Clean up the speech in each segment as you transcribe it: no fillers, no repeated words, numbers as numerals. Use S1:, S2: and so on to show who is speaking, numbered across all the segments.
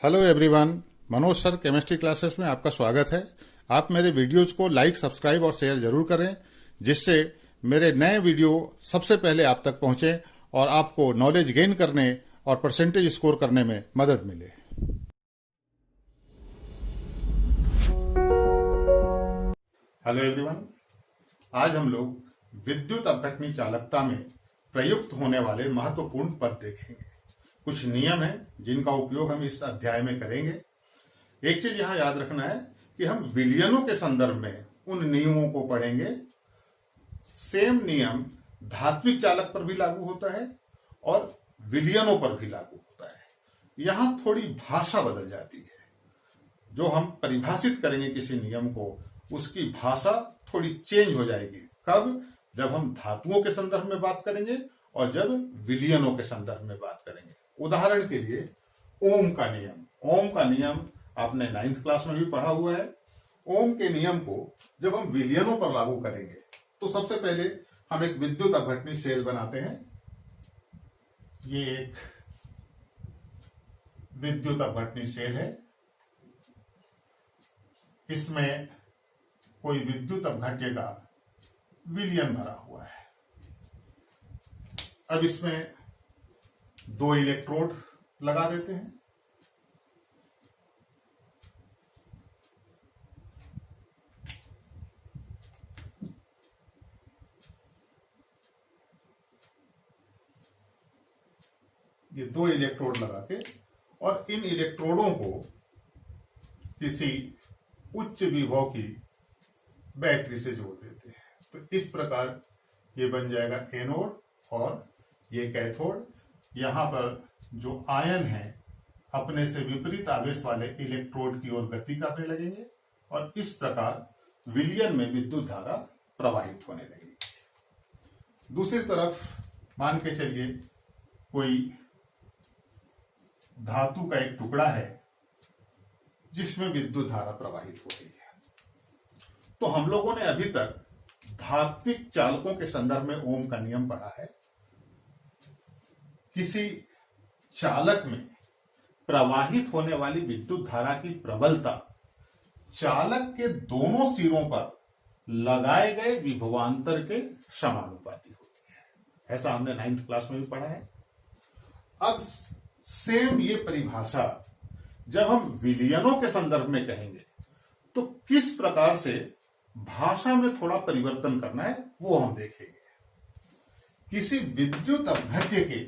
S1: Hello everyone, Manoj sir chemistry classes में आपका स्वागत है। आप मेरे वीडियोज को लाइक, सब्सक्राइब और शेयर जरूर करें, जिससे मेरे नए वीडियो सबसे पहले आप तक पहुंचे और आपको नॉलेज गेन करने और परसेंटेज स्कोर करने में मदद मिले। हेलो एवरीवन, आज हम लोग विद्युत अपघटनी चालकता में प्रयुक्त होने वाले महत्वपूर्ण पद देखेंगे। कुछ नियम हैं जिनका उपयोग हम इस अध्याय में करेंगे। एक चीज यहां याद रखना है कि हम विलयनों के संदर्भ में उन नियमों को पढ़ेंगे। सेम नियम धात्विक चालक पर भी लागू होता है और विलयनों पर भी लागू होता है। यहां थोड़ी भाषा बदल जाती है। जो हम परिभाषित करेंगे किसी नियम को, उसकी भाषा थोड़ी चेंज हो जाएगी। कब? जब हम धातुओं के संदर्भ में बात करेंगे और जब विलयनों के संदर्भ में बात करेंगे। उदाहरण के लिए ओम का नियम। ओम का नियम आपने 9th क्लास में भी पढ़ा हुआ है। ओम के नियम को जब हम विलयनों पर लागू करेंगे तो सबसे पहले हम एक विद्युत अपघटनी सेल बनाते हैं। ये एक विद्युत अपघटनी सेल है। इसमें कोई विद्युत अपघट्य का विलयन भरा हुआ है। अब इसमें 2 इलेक्ट्रोड लगा देते हैं। ये 2 इलेक्ट्रोड लगा के और इन इलेक्ट्रोडों को किसी उच्च विभव की बैटरी से जोड़ देते हैं। तो इस प्रकार ये बन जाएगा एनोड और ये कैथोड। यहां पर जो आयन है अपने से विपरीत आवेश वाले इलेक्ट्रोड की ओर गति करने लगेंगे और इस प्रकार विलयन में विद्युत धारा प्रवाहित होने लगेगी। दूसरी तरफ मान के चलिए कोई धातु का एक टुकड़ा है जिसमें विद्युत धारा प्रवाहित हो रही है। तो हम लोगों ने अभी तक धात्विक चालकों के संदर्भ में ओम का नियम पढ़ा है। किसी चालक में प्रवाहित होने वाली विद्युत धारा की प्रबलता चालक के दोनों सिरों पर लगाए गए विभवांतर के समानुपाती होती है। ऐसा हमने 9th क्लास में भी पढ़ा है। अब सेम ये परिभाषा जब हम विलयनों के संदर्भ में कहेंगे तो किस प्रकार से भाषा में थोड़ा परिवर्तन करना है वो हम देखेंगे। किसी विद्युत अपघट्य के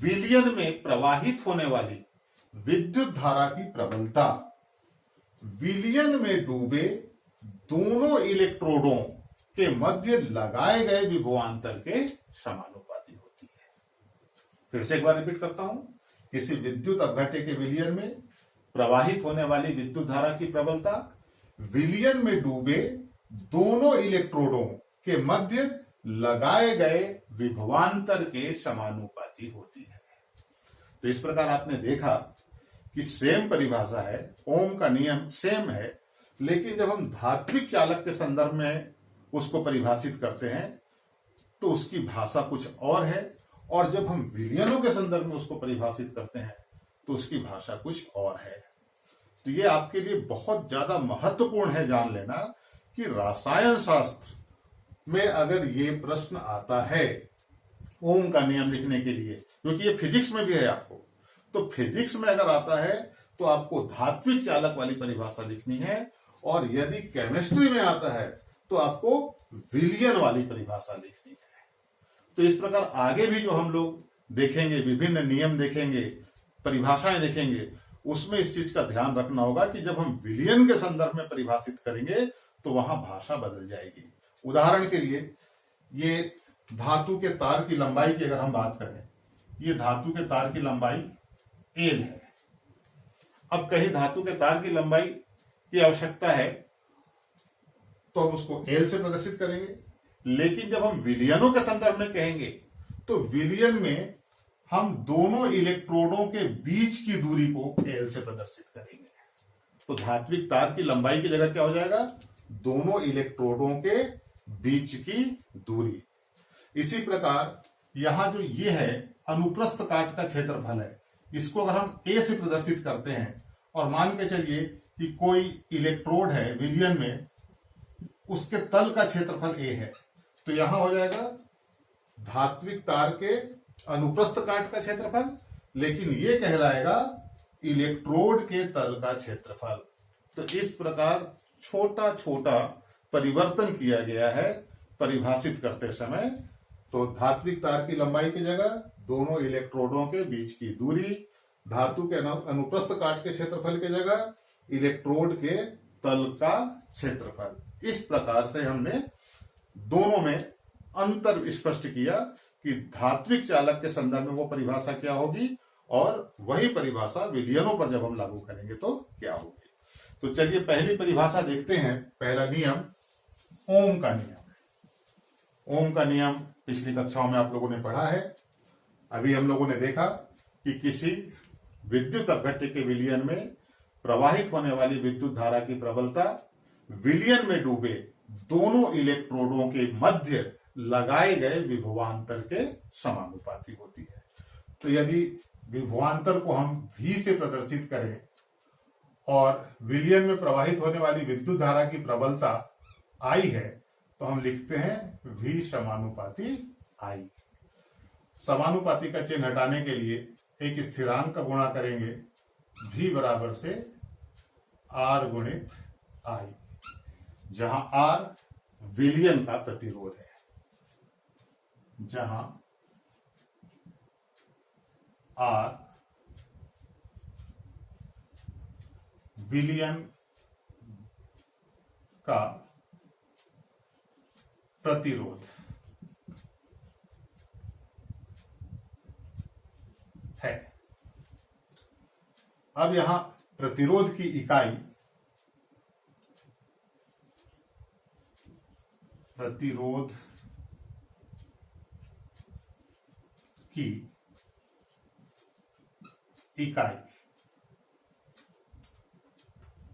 S1: विलयन में प्रवाहित होने वाली विद्युत धारा की प्रबलता विलयन में डूबे दोनों इलेक्ट्रोडों के मध्य लगाए गए विभवांतर के समानुपाती होती है। फिर से एक बार रिपीट करता हूं। किसी विद्युत अपघट्य के विलयन में प्रवाहित होने वाली विद्युत धारा की प्रबलता विलयन में डूबे दोनों इलेक्ट्रोडों के मध्य लगाए गए विभवांतर के समानुपाती होती है। तो इस प्रकार आपने देखा कि सेम परिभाषा है, ओम का नियम सेम है, लेकिन जब हम धात्विक चालक के संदर्भ में उसको परिभाषित करते हैं तो उसकी भाषा कुछ और है, और जब हम विलयनों के संदर्भ में उसको परिभाषित करते हैं तो उसकी भाषा कुछ और है। तो ये आपके लिए बहुत ज्यादा महत्वपूर्ण है जान लेना कि रसायन शास्त्र में अगर ये प्रश्न आता है ओम का नियम लिखने के लिए, क्योंकि ये फिजिक्स में भी है आपको, तो फिजिक्स में अगर आता है तो आपको धात्विक चालक वाली परिभाषा लिखनी है, और यदि केमिस्ट्री में आता है तो आपको विलयन वाली परिभाषा लिखनी है। तो इस प्रकार आगे भी जो हम लोग देखेंगे, विभिन्न नियम देखेंगे, परिभाषाएं देखेंगे, उसमें इस चीज का ध्यान रखना होगा कि जब हम विलयन के संदर्भ में परिभाषित करेंगे तो वहां भाषा बदल जाएगी। उदाहरण के लिए ये धातु के तार की लंबाई की अगर हम बात करें, ये धातु के तार की लंबाई L है। अब कहीं धातु के तार की लंबाई की आवश्यकता है तो हम उसको L से प्रदर्शित करेंगे, लेकिन जब हम विलयनों के संदर्भ में कहेंगे तो विलयन में हम दोनों इलेक्ट्रोडों के बीच की दूरी को L से प्रदर्शित करेंगे। तो धात्विक तार की लंबाई की जगह क्या हो जाएगा? दोनों इलेक्ट्रोडों के बीच की दूरी। इसी प्रकार यहां जो ये है अनुप्रस्थ काट का क्षेत्रफल है, इसको अगर हम ए से प्रदर्शित करते हैं और मान के चलिए कि कोई इलेक्ट्रोड है विलियन में, उसके तल का क्षेत्रफल ए है, तो यहां हो जाएगा धात्विक तार के अनुप्रस्थ काट का क्षेत्रफल, लेकिन ये कहलाएगा इलेक्ट्रोड के तल का क्षेत्रफल। तो इस प्रकार छोटा छोटा परिवर्तन किया गया है परिभाषित करते समय। तो धात्विक तार की लंबाई की जगह दोनों इलेक्ट्रोडों के बीच की दूरी, धातु के अनुप्रस्थ काट के क्षेत्रफल की जगह इलेक्ट्रोड के तल का क्षेत्रफल। इस प्रकार से हमने दोनों में अंतर स्पष्ट किया कि धात्विक चालक के संदर्भ में वो परिभाषा क्या होगी और वही परिभाषा विलयनों पर जब हम लागू करेंगे तो क्या होगी। तो चलिए पहली परिभाषा देखते हैं। पहला नियम ओम का नियम। ओम का नियम पिछली कक्षाओं में आप लोगों ने पढ़ा है। अभी हम लोगों ने देखा कि किसी विद्युत अपघट्य के विलयन में प्रवाहित होने वाली विद्युत धारा की प्रबलता विलयन में डूबे दोनों इलेक्ट्रोडों के मध्य लगाए गए विभवांतर के समानुपाती होती है। तो यदि विभवांतर को हम V से प्रदर्शित करें और विलयन में प्रवाहित होने वाली विद्युत धारा की प्रबलता I है, तो हम लिखते हैं V समानुपाती I। समानुपाती का चिन्ह हटाने के लिए एक स्थिरांक का गुणा करेंगे, V बराबर से R गुणित I, जहां R विलयन का प्रतिरोध है, जहां R विलयन का प्रतिरोध है। अब यहां प्रतिरोध की इकाई प्रतिरोध की इकाई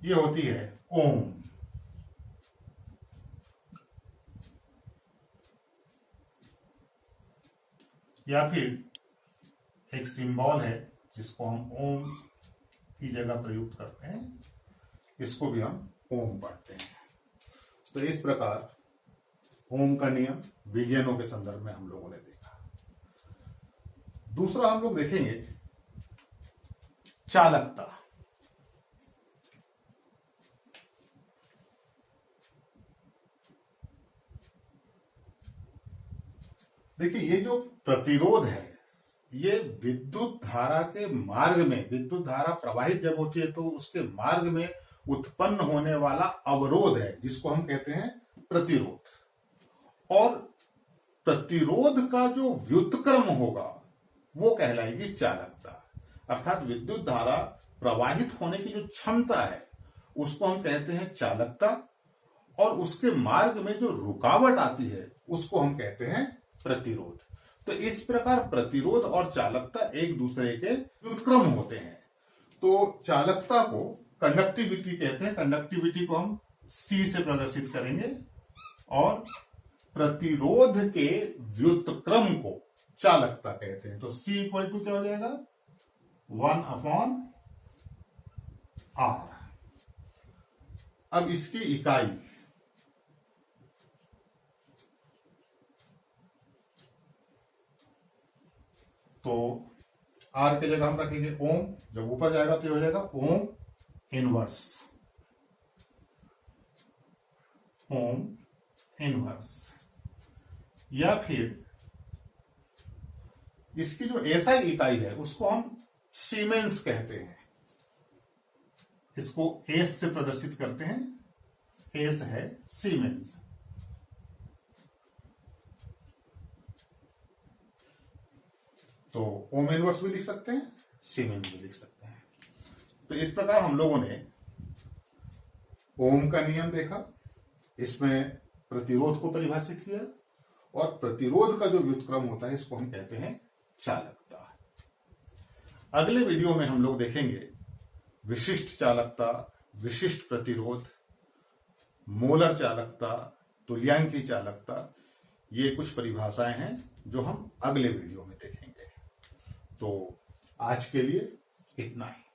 S1: ये होती है ओम। या फिर एक सिंबल है जिसको हम ओम की जगह प्रयुक्त करते हैं, इसको भी हम ओम पढ़ते हैं। तो इस प्रकार ओम का नियम विलयनों के संदर्भ में हम लोगों ने देखा। दूसरा हम लोग देखेंगे चालकता। देखिए, ये जो प्रतिरोध है ये विद्युत धारा के मार्ग में, विद्युत धारा प्रवाहित जब होती है तो उसके मार्ग में उत्पन्न होने वाला अवरोध है जिसको हम कहते हैं प्रतिरोध। और प्रतिरोध का जो व्युत्क्रम होगा वो कहलाएगी चालकता। अर्थात विद्युत धारा प्रवाहित होने की जो क्षमता है उसको हम कहते हैं चालकता, और उसके मार्ग में जो रुकावट आती है उसको हम कहते हैं प्रतिरोध। तो इस प्रकार प्रतिरोध और चालकता एक दूसरे के व्युत्क्रम होते हैं। तो चालकता को कंडक्टिविटी कहते हैं, कंडक्टिविटी को हम C से प्रदर्शित करेंगे, और प्रतिरोध के व्युत्क्रम को चालकता कहते हैं। तो C इक्वल टू क्या हो जाएगा, 1/R। अब इसकी इकाई तो R की जगह हम रखेंगे ओम, जब ऊपर जाएगा तो हो जाएगा ओम इनवर्स, ओम इनवर्स। या फिर इसकी जो एसआई इकाई है उसको हम सीमेंस कहते हैं। इसको एस से प्रदर्शित करते हैं, एस है सीमेंस। तो ओम इनवर्स भी लिख सकते हैं, सीमेंस भी लिख सकते हैं। तो इस प्रकार हम लोगों ने ओम का नियम देखा, इसमें प्रतिरोध को परिभाषित किया, और प्रतिरोध का जो व्युत्क्रम होता है इसको हम कहते हैं चालकता। अगले वीडियो में हम लोग देखेंगे विशिष्ट चालकता, विशिष्ट प्रतिरोध, मोलर चालकता, तुल्यांकी चालकता। ये कुछ परिभाषाएं हैं जो हम अगले वीडियो में देखेंगे। तो आज के लिए इतना ही।